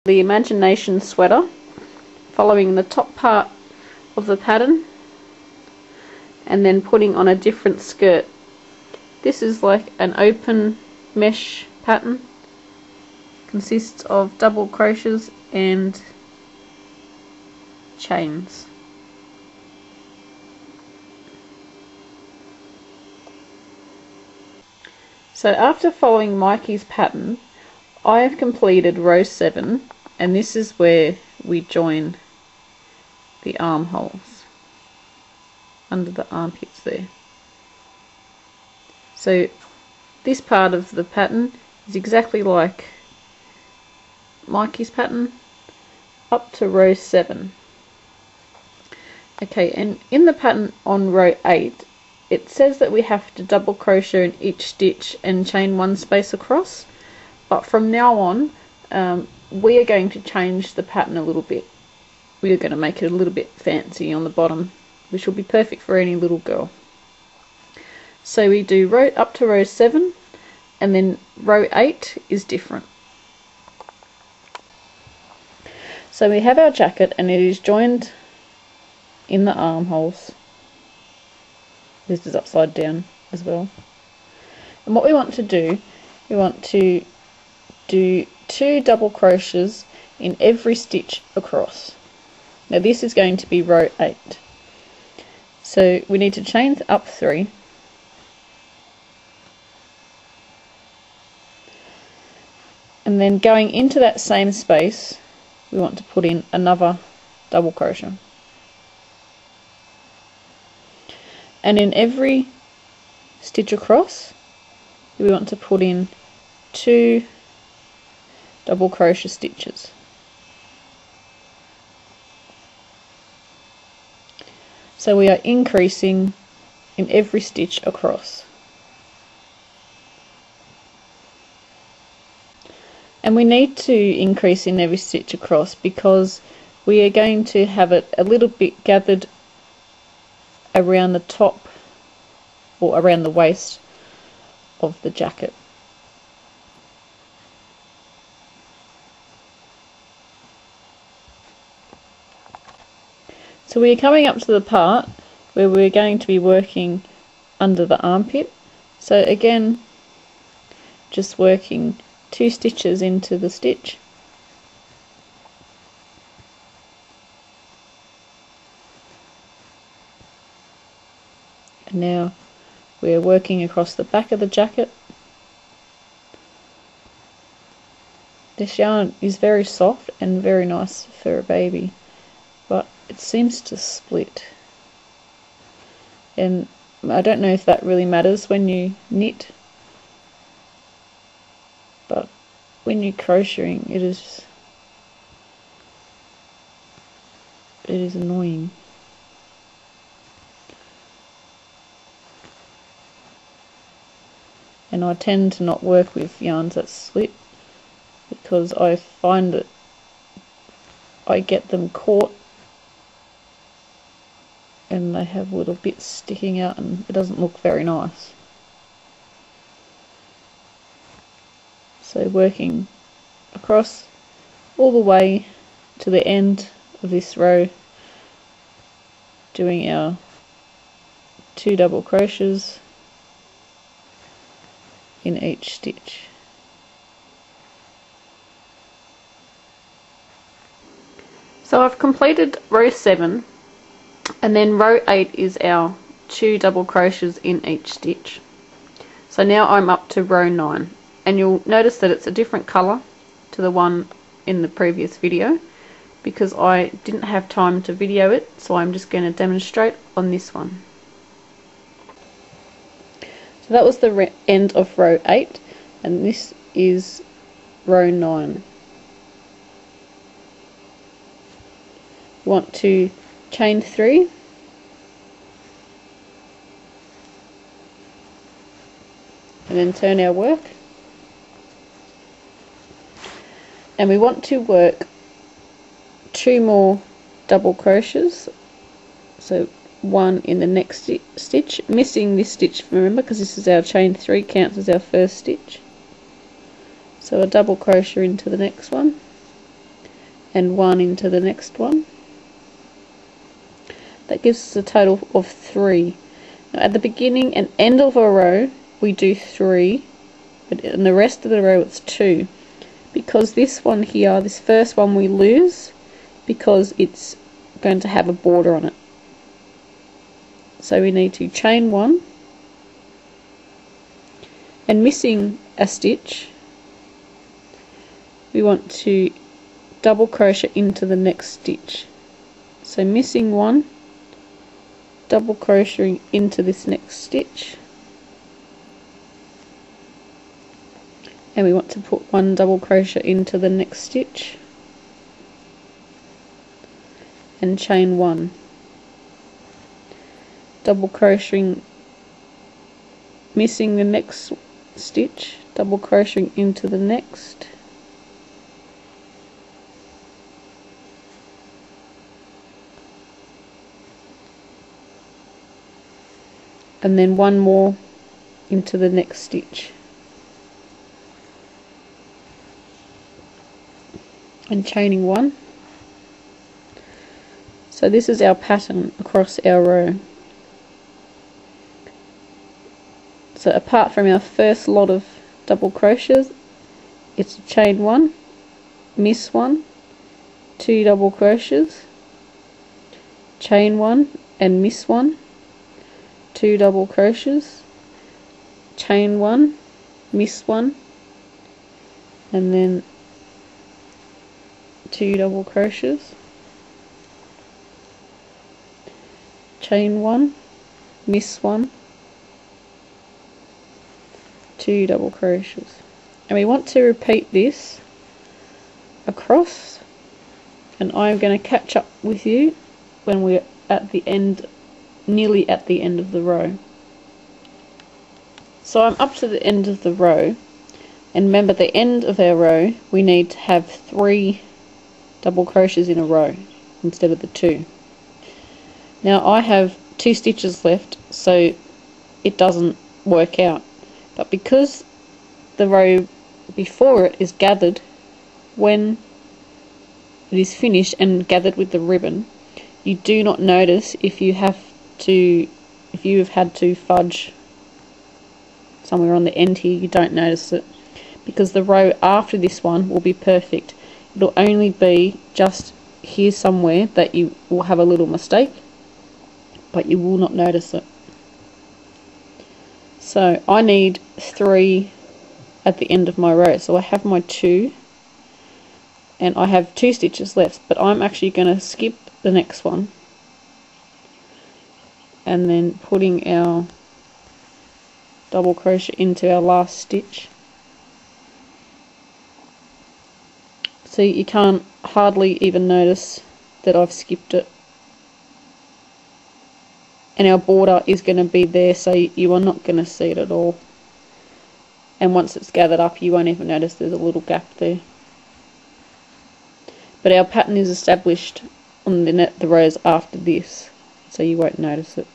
The Imagination sweater, following the top part of the pattern and then putting on a different skirt. This is like an open mesh pattern, consists of double crochets and chains. So after following Mikey's pattern, I have completed row 7, and this is where we join the armholes under the armpits there. So this part of the pattern is exactly like Mikey's pattern up to row 7. Okay, and in the pattern on row 8 it says that we have to double crochet in each stitch and chain one space across, but from now on we are going to change the pattern a little bit. We are going to make it a little bit fancy on the bottom, which will be perfect for any little girl. So we do row up to row 7, and then row 8 is different. So we have our jacket and it is joined in the armholes. This is upside down as well. And what we want to do, we want to do 2 double crochets in every stitch across. Now this is going to be row 8. So we need to chain up 3. And then going into that same space, we want to put in another double crochet. And in every stitch across, we want to put in 2 double crochet stitches. So we are increasing in every stitch across. And we need to increase in every stitch across because we are going to have it a little bit gathered around the top or around the waist of the jacket. So we are coming up to the part where we're going to be working under the armpit. So again, just working 2 stitches into the stitch. And now we're working across the back of the jacket. This yarn is very soft and very nice for a baby, but it seems to split. And I don't know if that really matters when you knit, but when you're crocheting it is annoying. And I tend to not work with yarns that split because I find that I get them caught and they have little bits sticking out and it doesn't look very nice. So working across all the way to the end of this row, doing our 2 double crochets in each stitch. So I've completed row 7, and then row 8 is our 2 double crochets in each stitch. So now I'm up to row 9, and you'll notice that it's a different colour to the one in the previous video because I didn't have time to video it, so I'm just going to demonstrate on this one. So that was the end of row 8, and this is row 9. We want to chain 3, and then turn our work, and we want to work 2 more double crochets, so 1 in the next stitch, missing this stitch, remember, because this is our chain 3, counts as our first stitch. So a double crochet into the next one, and 1 into the next one. That gives us a total of 3. Now at the beginning and end of a row we do 3, but in the rest of the row it's 2, because this one here, this first one, we lose because it's going to have a border on it. So we need to chain 1, and missing a stitch we want to double crochet into the next stitch. So missing 1, double crocheting into this next stitch, and we want to put 1 double crochet into the next stitch and chain 1, double crocheting, missing the next stitch, double crocheting into the next, and then 1 more into the next stitch, and chaining 1. So this is our pattern across our row. So apart from our first lot of double crochets, it's chain 1, miss 1, 2 double crochets, chain 1 and miss 1, 2 double crochets, chain 1, miss 1, and then 2 double crochets, chain 1, miss 1, 2 double crochets. And we want to repeat this across, and I'm going to catch up with you when we're at the end, nearly at the end of the row. So I'm up to the end of the row, and remember, the end of our row we need to have 3 double crochets in a row instead of the 2. Now I have 2 stitches left, so it doesn't work out, but because the row before it is gathered when it is finished and gathered with the ribbon, you do not notice if you have had to fudge somewhere on the end here. You don't notice it because the row after this one will be perfect. It'll only be just here somewhere that you will have a little mistake, but you will not notice it. So I need 3 at the end of my row. So I have my 2 and I have 2 stitches left, but I'm actually going to skip the next one and then putting our double crochet into our last stitch. So you can't hardly even notice that I've skipped it. And our border is going to be there, so you are not going to see it at all. And once it's gathered up, you won't even notice there's a little gap there. But our pattern is established on the rows after this, so you won't notice it.